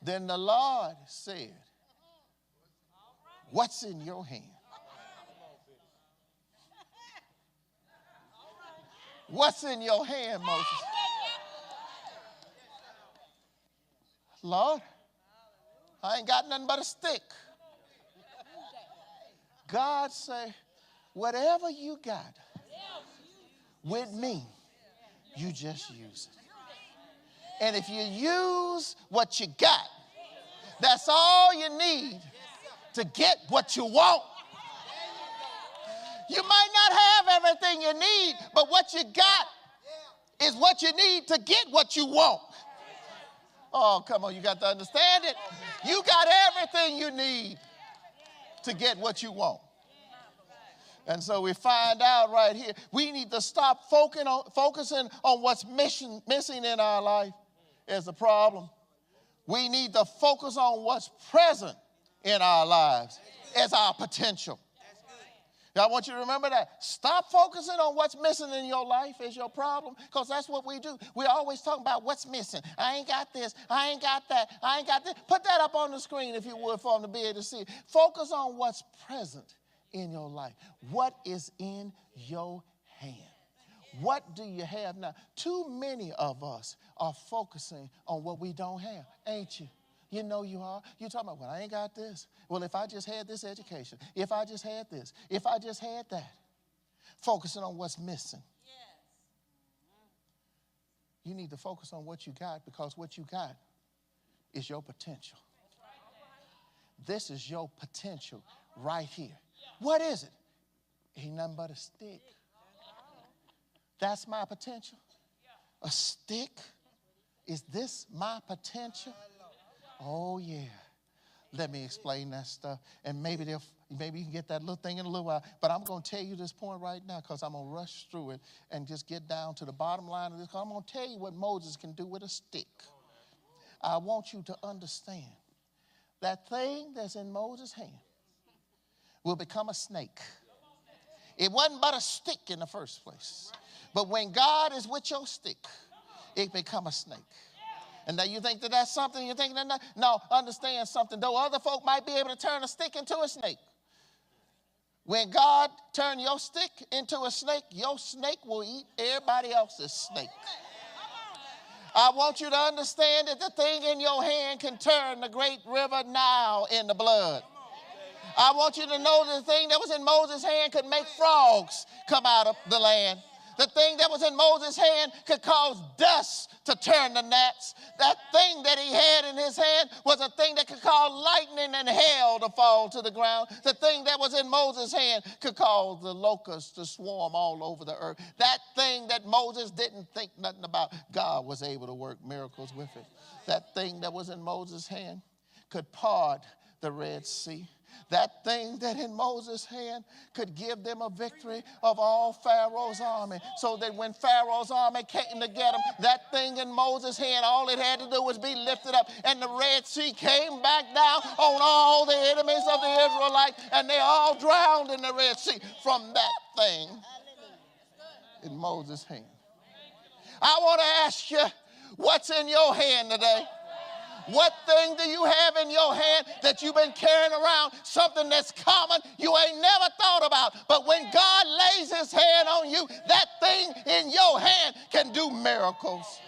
Then the Lord said, what's in your hand? What's in your hand, Moses? Lord, I ain't got nothing but a stick. God say, whatever you got with me, you just use it. And if you use what you got, that's all you need to get what you want. You might not have everything you need, but what you got is what you need to get what you want. Oh, come on, you got to understand it. You got everything you need to get what you want. And so we find out right here, we need to stop focusing on what's missing in our life as a problem. We need to focus on what's present in our lives as our potential. I want you to remember that. Stop focusing on what's missing in your life as your problem, because that's what we do. We always talk about what's missing. I ain't got this. I ain't got that. I ain't got this. Put that up on the screen if you would for them to be able to see it. Focus on what's present in your life. What is in your hand? What do you have now? Too many of us are focusing on what we don't have, ain't you? You know you are. You're talking about, well, I ain't got this. Well, if I just had this education, if I just had this, if I just had that. Focusing on what's missing. Yes. You need to focus on what you got, because what you got is your potential. This is your potential right here. What is it? Ain't nothing but a stick. That's my potential. A stick? Is this my potential? Oh, yeah. Let me explain that stuff. And maybe you can get that little thing in a little while. But I'm going to tell you this point right now, because I'm going to rush through it and just get down to the bottom line of this. I'm going to tell you what Moses can do with a stick. I want you to understand that thing that's in Moses' hand will become a snake. It wasn't but a stick in the first place. But when God is with your stick, it become a snake. And now you think that that's something, you're thinking that no, understand something. Though other folk might be able to turn a stick into a snake, when God turn your stick into a snake, your snake will eat everybody else's snake. I want you to understand that the thing in your hand can turn the great river Nile into blood. I want you to know that the thing that was in Moses' hand could make frogs come out of the land. The thing that was in Moses' hand could cause dust to turn to gnats. That thing that he had in his hand was a thing that could cause lightning and hail to fall to the ground. The thing that was in Moses' hand could cause the locusts to swarm all over the earth. That thing that Moses didn't think nothing about, God was able to work miracles with it. That thing that was in Moses' hand could part the Red Sea. That thing that in Moses' hand could give them a victory of all Pharaoh's army, so that when Pharaoh's army came to get them, that thing in Moses' hand, all it had to do was be lifted up, and the Red Sea came back down on all the enemies of the Israelites, and they all drowned in the Red Sea from that thing in Moses' hand. I want to ask you, what's in your hand today? What thing do you have in your hand that you've been carrying around? Something that's common you ain't never thought about. But when God lays his hand on you, that thing in your hand can do miracles.